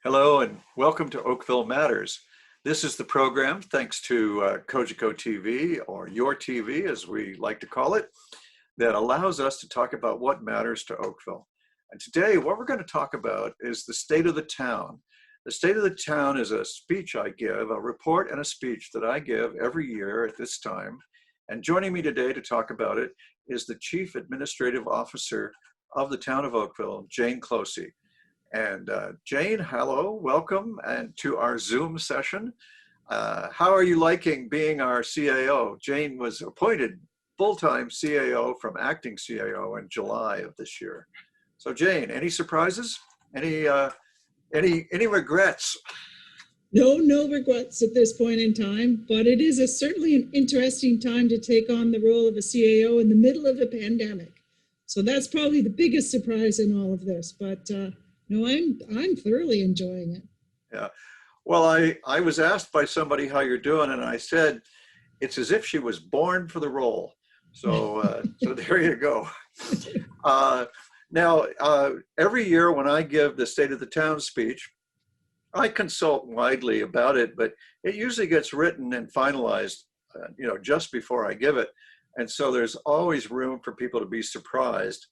Hello and welcome to Oakville Matters. This is the program, thanks to Cogeco TV, or Your TV as we like to call it, that allows us to talk about what matters to Oakville. And today what we're going to talk about is the state of the town. The state of the town is a speech I give, a report and a speech that I give every year at this time. And joining me today to talk about it is the Chief Administrative Officer of the town of Oakville, Jane Clohecy. And Jane, hello, welcome and to our Zoom session. How are you liking being our CAO? Jane was appointed full-time CAO from acting CAO in July of this year. So Jane, any surprises? Any regrets? No regrets at this point in time, but it is certainly an interesting time to take on the role of a CAO in the middle of a pandemic. So that's probably the biggest surprise in all of this, but no, I'm thoroughly enjoying it. Yeah. Well, I was asked by somebody how you're doing, and I said, it's as if she was born for the role. So, so there you go. Now, every year when I give the State of the Town speech, I consult widely about it, but it usually gets written and finalized, just before I give it. And so there's always room for people to be surprised.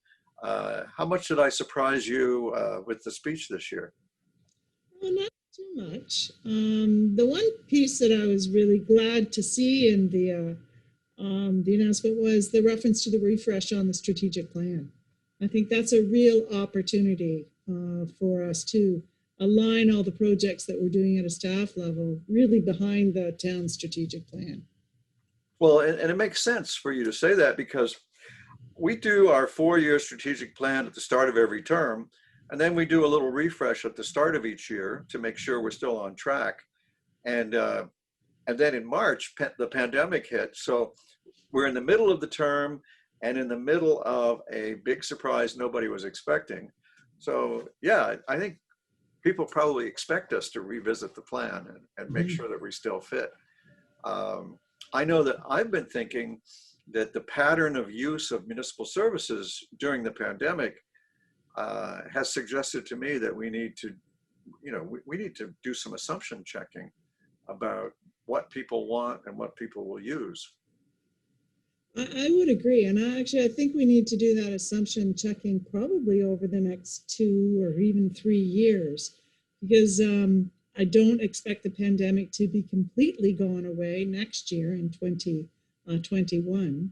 How much did I surprise you with the speech this year? Well, not too much. The one piece that I was really glad to see in the announcement was the reference to the refresh on the strategic plan. I think that's a real opportunity for us to align all the projects that we're doing at a staff level really behind the town's strategic plan. Well, and it makes sense for you to say that because we do our 4-year strategic plan at the start of every term, and then we do a little refresh at the start of each year to make sure we're still on track. And then in March, the pandemic hit. So we're in the middle of the term and in the middle of a big surprise nobody was expecting. So yeah, I think people probably expect us to revisit the plan and make sure that we still fit. I know that I've been thinking that the pattern of use of municipal services during the pandemic has suggested to me that we need to, we need to do some assumption checking about what people want and what people will use. I would agree. And I think we need to do that assumption checking probably over the next 2 or even 3 years, because I don't expect the pandemic to be completely gone away next year in 2021.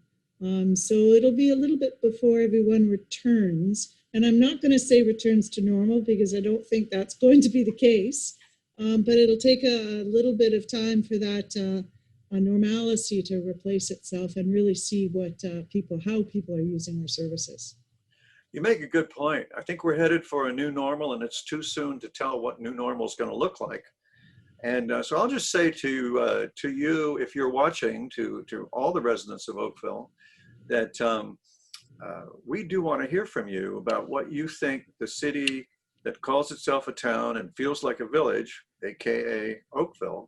So it'll be a little bit before everyone returns. And I'm not going to say returns to normal because I don't think that's going to be the case. But it'll take a little bit of time for that normalcy to replace itself and really see what how people are using our services. You make a good point. I think we're headed for a new normal, and it's too soon to tell what new normal is going to look like. And so I'll just say to you, if you're watching, to all the residents of Oakville, that we do want to hear from you about what you think the city that calls itself a town and feels like a village, aka Oakville,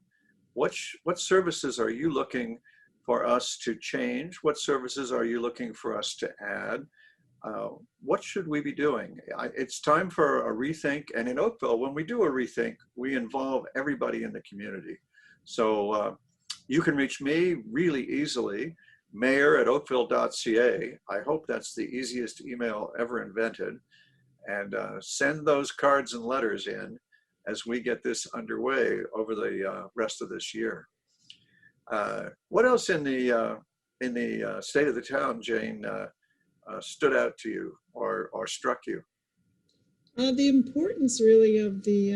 what services are you looking for us to change? What services are you looking for us to add? What should we be doing? It's time for a rethink. And in Oakville, when we do a rethink, we involve everybody in the community. So you can reach me really easily, mayor@oakville.ca. I hope that's the easiest email ever invented. And send those cards and letters in as we get this underway over the rest of this year. What else in the state of the town, Jane, stood out to you or struck you? The importance really of the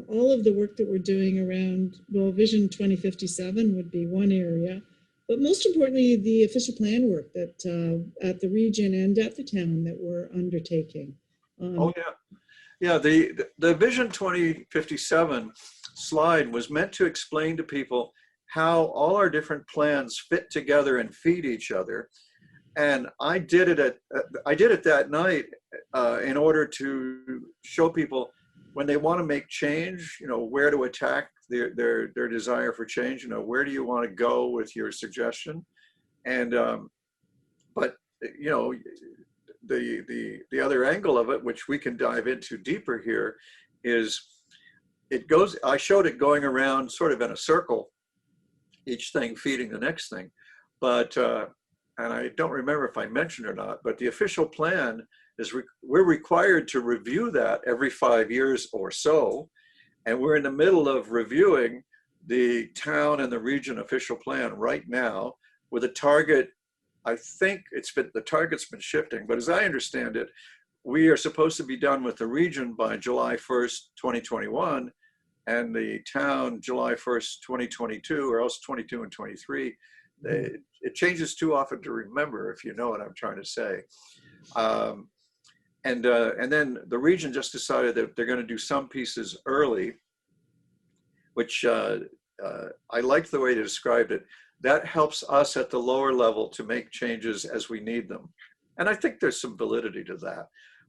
all of the work that we're doing around, well, Vision 2057 would be one area, but most importantly, the official plan work that at the region and at the town that we're undertaking. Oh yeah, yeah. The Vision 2057 slide was meant to explain to people how all our different plans fit together and feed each other. And I did it that night in order to show people when they want to make change, where to attack their desire for change. Where do you want to go with your suggestion? And but the other angle of it, which we can dive into deeper here, is it goes, I showed it going around sort of in a circle, each thing feeding the next thing. But, and I don't remember if I mentioned or not, but the official plan is we're required to review that every 5 years or so. And we're in the middle of reviewing the town and the region official plan right now with a target. I think the target's been shifting, but as I understand it, we are supposed to be done with the region by July 1st, 2021, and the town July 1st, 2022, or else 22 and 23. It changes too often to remember, if you know what I'm trying to say. And then the region just decided that they're going to do some pieces early, which I liked the way you described it. That helps us at the lower level to make changes as we need them. And I think there's some validity to that.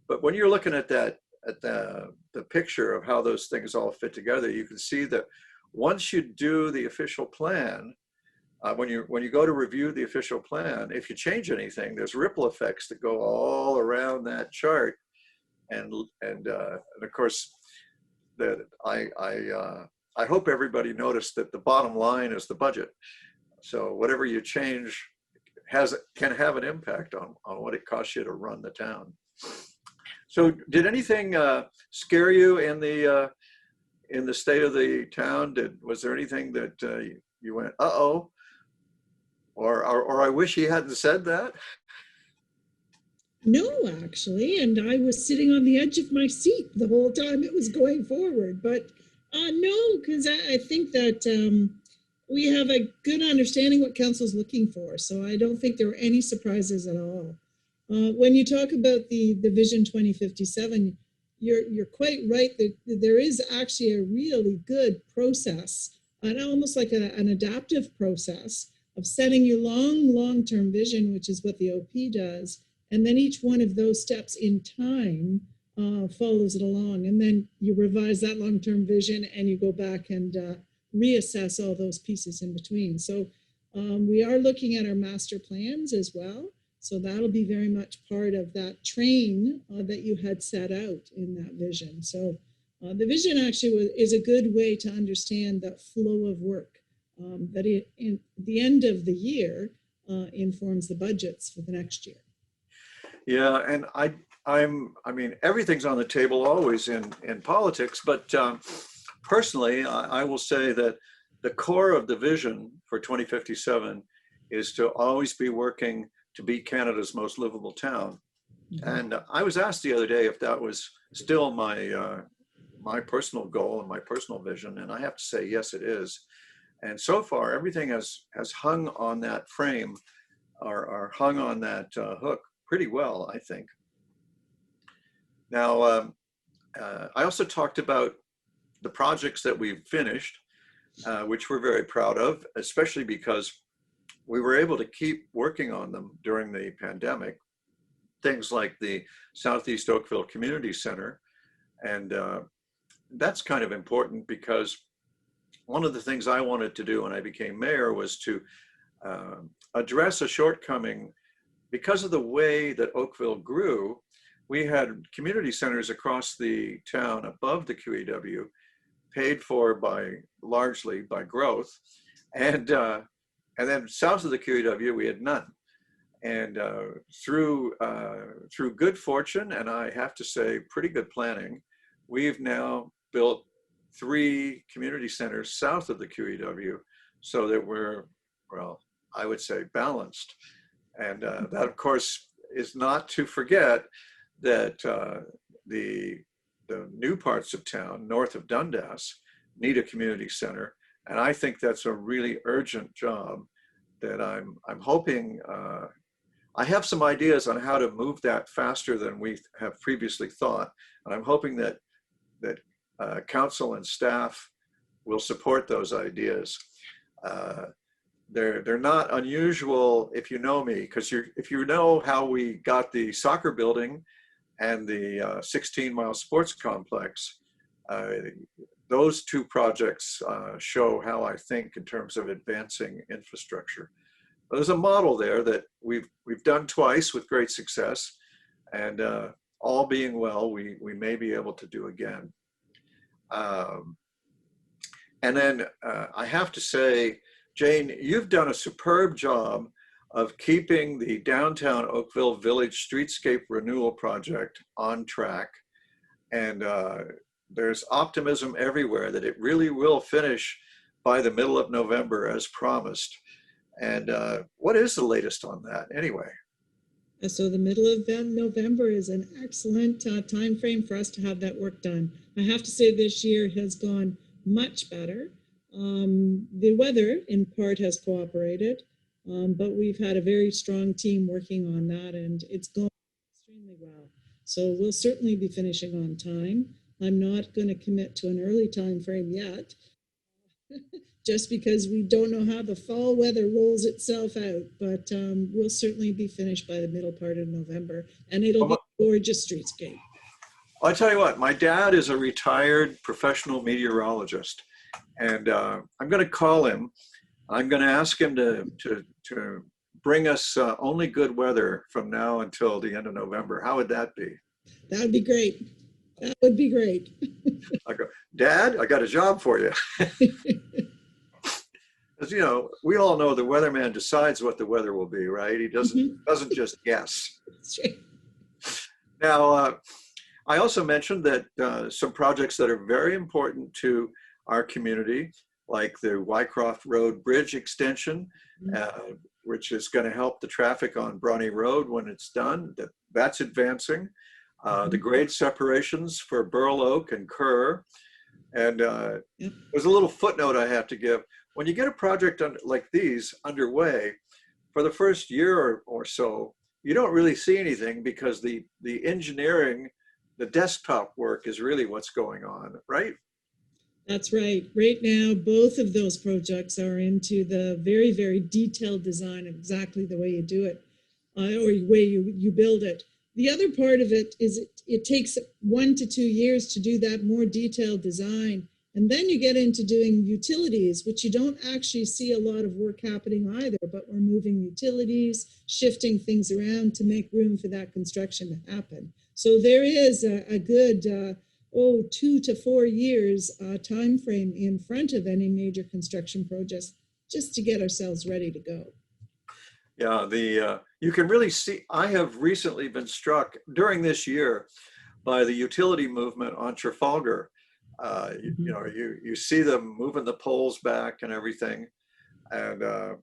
But when you're looking at that, at the picture of how those things all fit together, you can see that once you do the official plan, when you go to review the official plan, if you change anything, there's ripple effects that go all around that chart, and of course, that I hope everybody noticed that the bottom line is the budget. So whatever you change can have an impact on what it costs you to run the town. So did anything scare you in the state of the town? Was there anything that you went, uh-oh, or I wish he hadn't said that? No, actually, and I was sitting on the edge of my seat the whole time it was going forward. But no, because I think that we have a good understanding what council's looking for. So I don't think there were any surprises at all. When you talk about the Vision 2057, you're quite right that there is actually a really good process, and almost like an adaptive process of setting your long-term vision, which is what the OP does. And then each one of those steps in time follows it along. And then you revise that long-term vision and you go back and reassess all those pieces in between. So we are looking at our master plans as well. So that'll be very much part of that train that you had set out in that vision. So the vision actually is a good way to understand that flow of work that in the end of the year informs the budgets for the next year. Yeah, and I mean, everything's on the table always in politics, but personally, I will say that the core of the vision for 2057 is to always be working to be Canada's most livable town. Mm-hmm. And I was asked the other day if that was still my personal goal and my personal vision, and I have to say, yes, it is. And so far, everything has hung on that frame or hung on that hook pretty well, I think. Now, I also talked about the projects that we've finished, which we're very proud of, especially because we were able to keep working on them during the pandemic. Things like the Southeast Oakville Community Center. And that's kind of important because one of the things I wanted to do when I became mayor was to address a shortcoming. Because of the way that Oakville grew, we had community centers across the town above the QEW, paid for largely by growth, and then south of the QEW we had none. And through good fortune, and I have to say pretty good planning, we've now built 3 community centers south of the QEW, so that we're, well, I would say balanced. And that, of course, is not to forget that the new parts of town, north of Dundas, need a community center. And I think that's a really urgent job that I'm hoping, I have some ideas on how to move that faster than we have previously thought. And I'm hoping that council and staff will support those ideas. They're not unusual if you know me, because if you know how we got the soccer building and the 16-mile sports complex, those 2 projects show how I think in terms of advancing infrastructure. But there's a model there that we've done twice with great success, and all being well, we may be able to do again. And then I have to say, Jane, you've done a superb job of keeping the downtown Oakville Village Streetscape Renewal Project on track. And there's optimism everywhere that it really will finish by the middle of November as promised. And what is the latest on that anyway? So the middle of November is an excellent time frame for us to have that work done. I have to say this year has gone much better. The weather in part has cooperated, but we've had a very strong team working on that, and it's gone extremely well. So we'll certainly be finishing on time. I'm not going to commit to an early time frame yet, just because we don't know how the fall weather rolls itself out. But we'll certainly be finished by the middle part of November, and it'll be a gorgeous streetscape. I'll tell you what, my dad is a retired professional meteorologist, and I'm going to call him. I'm going to ask him to bring us only good weather from now until the end of November. How would that be? That would be great. That would be great. I go, Dad, I got a job for you. As you know, we all know the weatherman decides what the weather will be, right? He doesn't just guess. That's right. Now, I also mentioned that some projects that are very important to our community, like the Wycroft Road Bridge extension, which is going to help the traffic on Bronte Road when it's done. That's advancing. The grade separations for Burl Oak and Kerr. And there's a little footnote I have to give. When you get a project like these underway, for the first year or so, you don't really see anything because the engineering, the desktop work is really what's going on, right? That's right. Right now, both of those projects are into the very, very detailed design of exactly the way you do it, or the way you build it. The other part of it is it takes 1 to 2 years to do that more detailed design. And then you get into doing utilities, which you don't actually see a lot of work happening either, but we're moving utilities, shifting things around to make room for that construction to happen. So there is a good 2 to 4 years time frame in front of any major construction projects just to get ourselves ready to go. Yeah, you can really see, I have recently been struck during this year by the utility movement on Trafalgar. You see them moving the poles back and everything. And there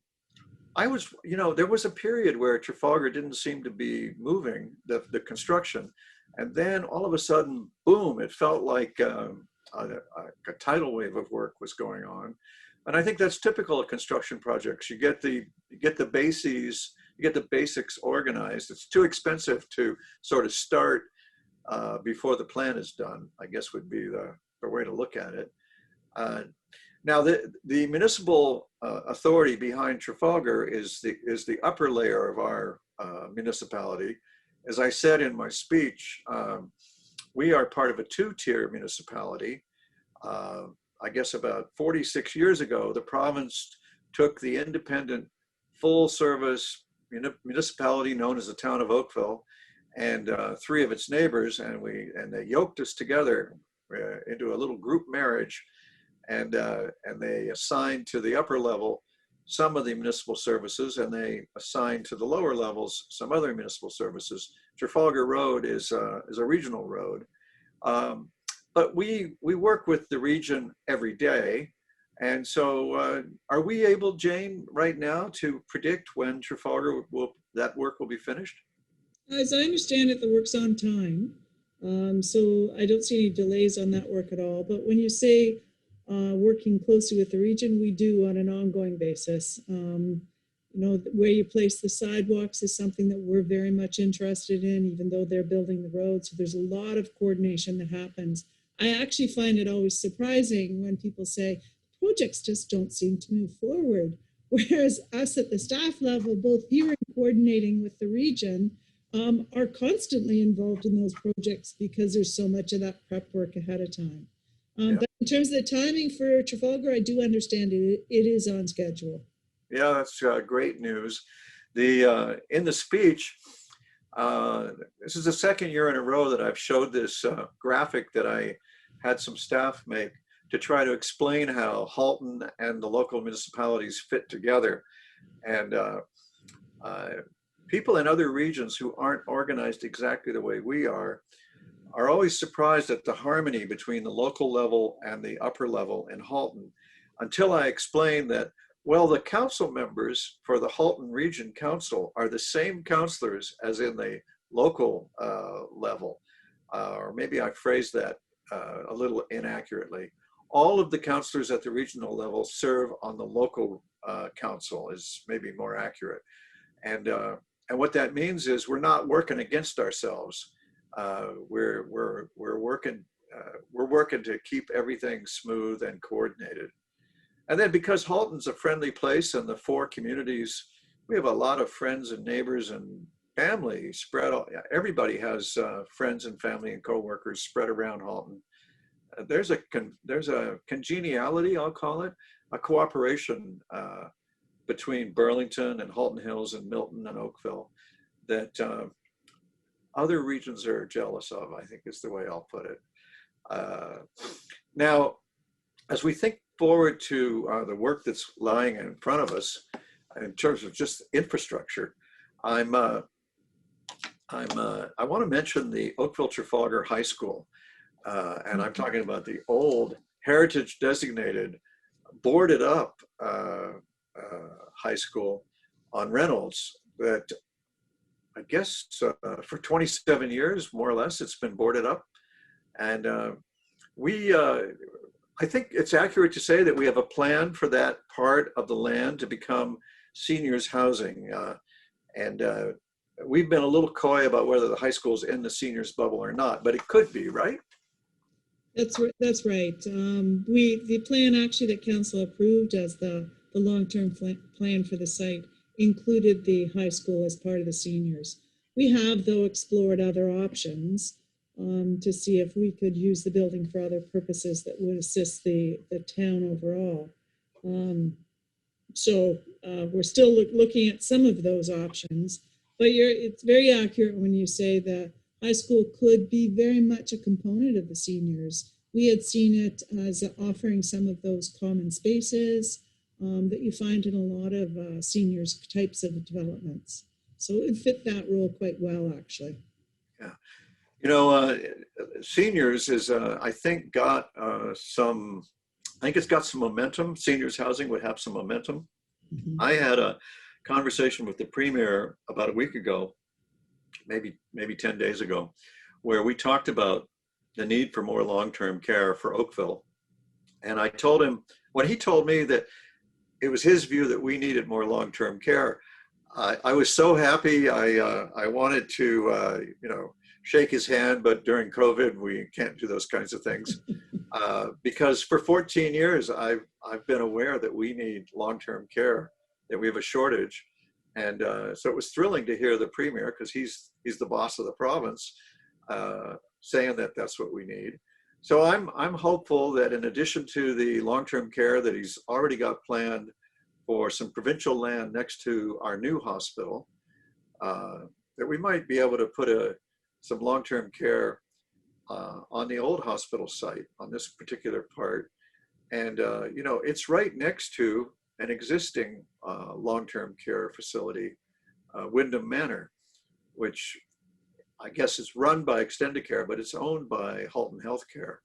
was a period where Trafalgar didn't seem to be moving the construction. And then all of a sudden, boom, it felt like a tidal wave of work was going on. And I think that's typical of construction projects. You get the bases, you get the basics organized. It's too expensive to sort of start before the plan is done, I guess would be the way to look at it. Now, the municipal authority behind Trafalgar is the upper layer of our municipality. As I said in my speech, we are part of a 2-tier municipality. I guess about 46 years ago, the province took the independent, full-service municipality known as the town of Oakville and 3 of its neighbors, and they yoked us together into a little group marriage, and they assigned to the upper level some of the municipal services, and they assigned to the lower levels some other municipal services. Trafalgar Road is a regional road. But we work with the region every day. And so are we able, Jane, right now to predict when Trafalgar that work will be finished? As I understand it, the work's on time. So I don't see any delays on that work at all. But when you say working closely with the region, we do on an ongoing basis. Where you place the sidewalks is something that we're very much interested in, even though they're building the road. So there's a lot of coordination that happens. I actually find it always surprising when people say projects just don't seem to move forward. Whereas us at the staff level, both here and coordinating with the region, are constantly involved in those projects because there's so much of that prep work ahead of time. But in terms of the timing for Trafalgar, I do understand it is on schedule. Yeah, that's great news. In the speech, this is the second year in a row that I've showed this graphic that I had some staff make. to try to explain how Halton and the local municipalities fit together. And uh, people in other regions who aren't organized exactly the way we are always surprised at the harmony between the local level and the upper level in Halton, until I explain that, well, the council members for the Halton Region Council are the same councilors as in the local level. Or maybe I phrased that a little inaccurately. All of the councilors at the regional level serve on the local council, is maybe more accurate. And what that means is we're not working against ourselves. We're working to keep everything smooth and coordinated. And then because Halton's a friendly place and the four communities, we have a lot of friends and neighbors and family spread. Everybody has friends and family and coworkers spread around Halton. There's a congeniality, I'll call it, a cooperation between Burlington and Halton Hills and Milton and Oakville that other regions are jealous of, I think is the way I'll put it. Now, as we think forward to the work that's lying in front of us in terms of just infrastructure, I want to mention the Oakville Trafalgar High School. And I'm talking about the old heritage designated, boarded up high school on Reynolds that I guess for 27 years, more or less, it's been boarded up. And I think it's accurate to say that we have a plan for that part of the land to become seniors housing. And we've been a little coy about whether the high school's in the seniors bubble or not, but it could be, right? That's right. The plan actually that council approved as the long-term plan for the site included the high school as part of the seniors. We have, though, explored other options to see if we could use the building for other purposes that would assist the town overall. So we're still looking at some of those options, but it's very accurate when you say that high school could be very much a component of the seniors. We had seen it as offering some of those common spaces that you find in a lot of seniors types of developments. So it fit that role quite well, actually. Yeah. You know, seniors is, I think, got it's got some momentum. Seniors housing would have some momentum. Mm-hmm. I had a conversation with the premier about a week ago, maybe 10 days ago, where we talked about the need for more long-term care for Oakville. And I told him, when he told me that it was his view that we needed more long-term care, I was so happy. I wanted to, shake his hand, but during COVID, we can't do those kinds of things. Because for 14 years, I've been aware that we need long-term care, that we have a shortage. And so it was thrilling to hear the premier, because he's the boss of the province, saying that that's what we need. So I'm hopeful that in addition to the long-term care that he's already got planned for some provincial land next to our new hospital, that we might be able to put some long-term care on the old hospital site on this particular part. And, it's right next to an existing long-term care facility, Wyndham Manor, which I guess is run by Extendicare, but it's owned by Halton Healthcare.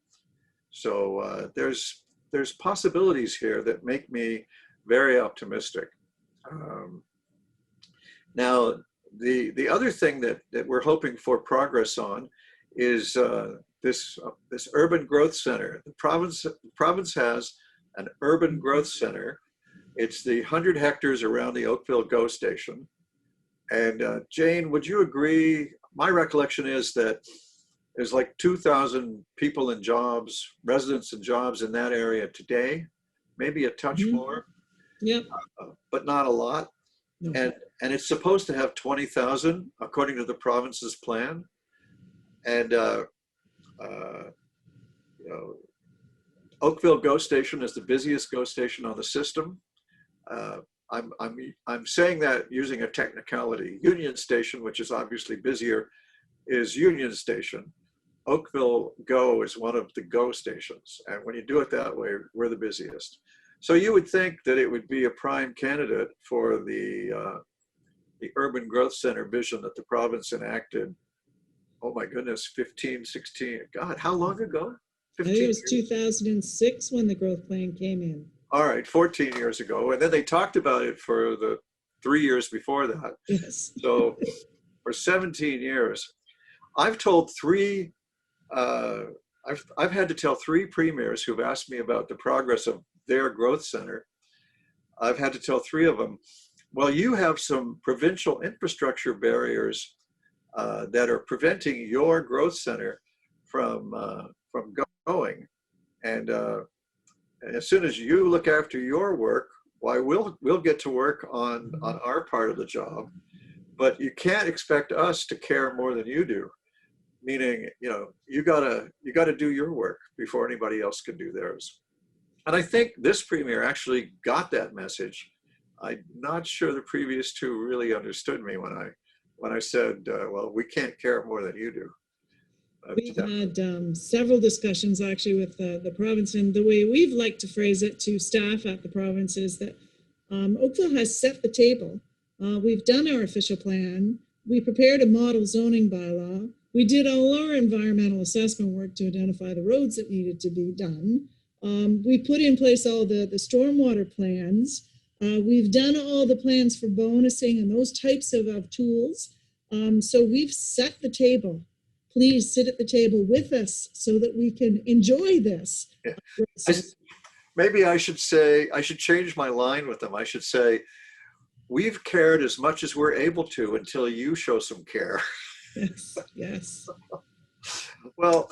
So there's possibilities here that make me very optimistic. Now, the other thing that we're hoping for progress on is this urban growth center. The province has an urban growth center. It's the 100 hectares around the Oakville GO station. And Jane, would you agree? My recollection is that there's like 2,000 people in jobs, residents and jobs in that area today, maybe a touch more. Yep. But not a lot. No. And it's supposed to have 20,000 according to the province's plan. And Oakville GO station is the busiest GO station on the system. I'm saying that using a technicality. Union Station, which is obviously busier, is Union Station. Oakville Go is one of the Go stations. And when you do it that way, we're the busiest. So you would think that it would be a prime candidate for the urban growth center vision that the province enacted. Oh my goodness, 15, 16, God, how long ago? I think it 15 was years? 2006 when the growth plan came in. All right, 14 years ago. And then they talked about it for the 3 years before that. Yes. So for 17 years, I've told three, uh, I've had to tell three premiers who've asked me about the progress of their growth center. I've had to tell three of them, well, you have some provincial infrastructure barriers that are preventing your growth center from going. And as soon as you look after your work, why we'll get to work on our part of the job. But you can't expect us to care more than you do. Meaning, you gotta do your work before anybody else can do theirs. And I think this premier actually got that message. I'm not sure the previous two really understood me when I said, well, we can't care more than you do. We've had several discussions actually with the province, and the way we've liked to phrase it to staff at the province is that Oakville has set the table. We've done our official plan. We prepared a model zoning bylaw. We did all our environmental assessment work to identify the roads that needed to be done. We put in place all the stormwater plans. We've done all the plans for bonusing and those types of tools. So we've set the table. Please sit at the table with us so that we can enjoy this. Yeah. Maybe I should change my line with them. I should say, we've cared as much as we're able to until you show some care. Yes, yes. Well,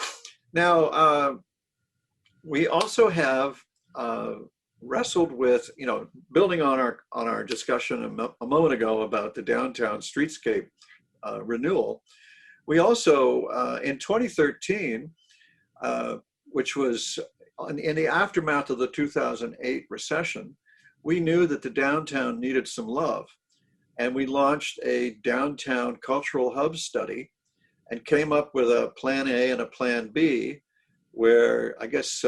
now we also have wrestled with, building on our discussion a moment ago about the downtown streetscape renewal. We also, in 2013, which was in the aftermath of the 2008 recession, we knew that the downtown needed some love. And we launched a downtown cultural hub study and came up with a plan A and a plan B, where I guess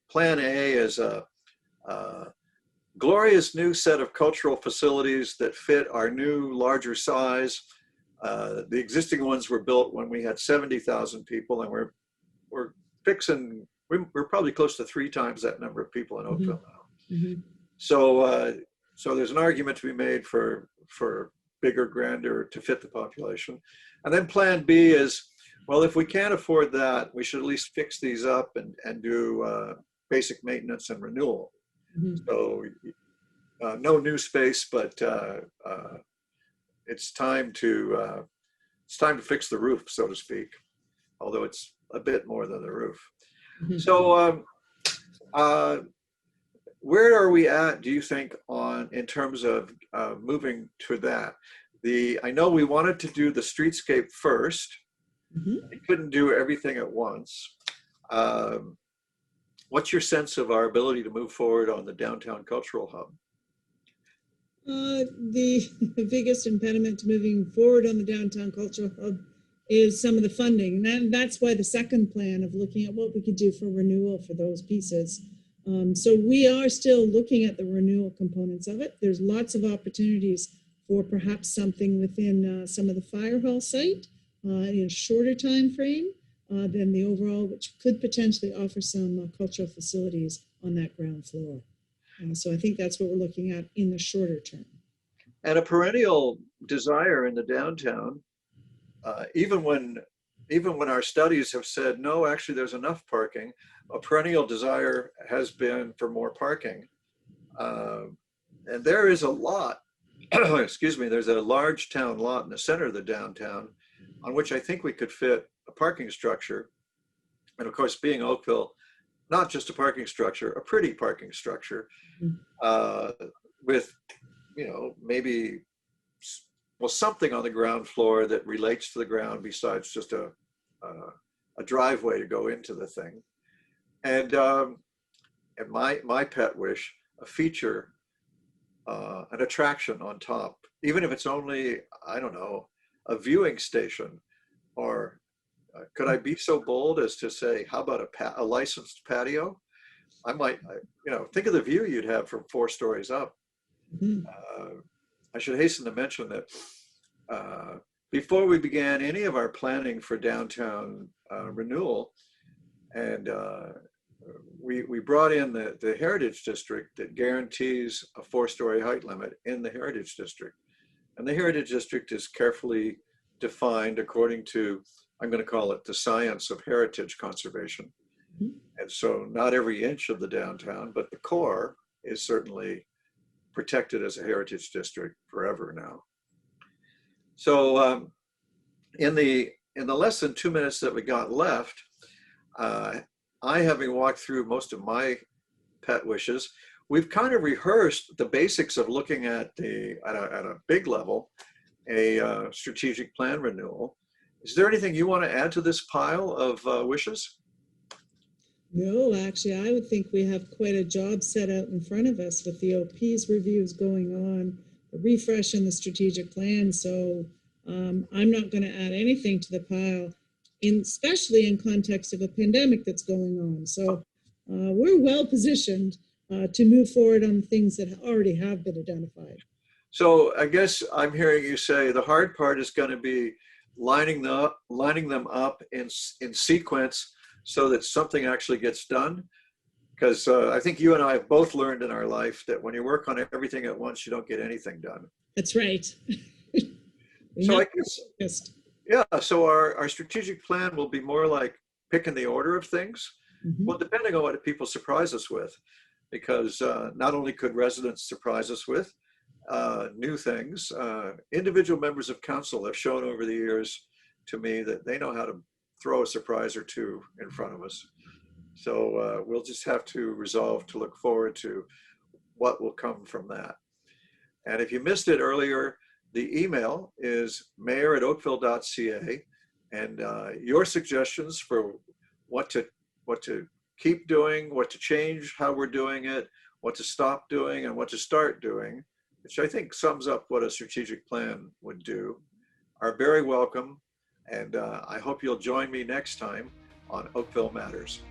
plan A is a glorious new set of cultural facilities that fit our new larger size. The existing ones were built when we had 70,000 people, and we're probably close to 3 times that number of people in Oakville now. Mm-hmm. So there's an argument to be made for bigger, grander, to fit the population. And then plan B is, well, if we can't afford that, we should at least fix these up and do basic maintenance and renewal. Mm-hmm. So no new space, but it's time to fix the roof, so to speak, although it's a bit more than the roof. Mm-hmm. So where are we at, do you think, in terms of moving to that? I know we wanted to do the streetscape first. Mm-hmm. We couldn't do everything at once. What's your sense of our ability to move forward on the downtown cultural hub? The biggest impediment to moving forward on the downtown cultural hub is some of the funding. And that's why the second plan of looking at what we could do for renewal for those pieces. So we are still looking at the renewal components of it. There's lots of opportunities for perhaps something within some of the fire hall site in a shorter time frame than the overall, which could potentially offer some cultural facilities on that ground floor. So I think that's what we're looking at in the shorter term. And a perennial desire in the downtown, even when our studies have said, no, actually there's enough parking, a perennial desire has been for more parking. And there is a lot, excuse me, there's a large town lot in the center of the downtown on which I think we could fit a parking structure. And of course, being Oakville, not just a parking structure, a pretty parking structure with, maybe, well, something on the ground floor that relates to the ground besides just a driveway to go into the thing. And my pet wish, a feature, an attraction on top, even if it's only, I don't know, a viewing station or could I be so bold as to say, how about a licensed patio? I might, think of the view you'd have from 4 stories up. Mhm. I should hasten to mention that before we began any of our planning for downtown renewal, and we brought in the Heritage District that guarantees a 4-story height limit in the Heritage District. And the Heritage District is carefully defined according to, I'm going to call it the science of heritage conservation. Mhm. And so not every inch of the downtown, but the core is certainly protected as a heritage district forever now. So in the less than 2 minutes that we got left, I, having walked through most of my pet wishes, we've kind of rehearsed the basics of looking at at a big level, a strategic plan renewal. Is there anything you want to add to this pile of wishes? No, actually, I would think we have quite a job set out in front of us with the OP's reviews going on, the refresh in the strategic plan. So I'm not going to add anything to the pile, especially in context of a pandemic that's going on. So we're well positioned to move forward on things that already have been identified. So I guess I'm hearing you say the hard part is going to be lining them up in sequence so that something actually gets done. Because I think you and I have both learned in our life that when you work on everything at once, you don't get anything done. That's right. So I guess, Just, yeah, so our strategic plan will be more like picking the order of things. Well, depending on what people surprise us with, because not only could residents surprise us with new things, individual members of council have shown over the years to me that they know how to throw a surprise or two in front of us. So we'll just have to resolve to look forward to what will come from that. And if you missed it earlier, the email is mayor@oakville.ca, and your suggestions for what to keep doing, what to change, how we're doing it, what to stop doing, and what to start doing, which I think sums up what a strategic plan would do, are very welcome. And I hope you'll join me next time on Oakville Matters.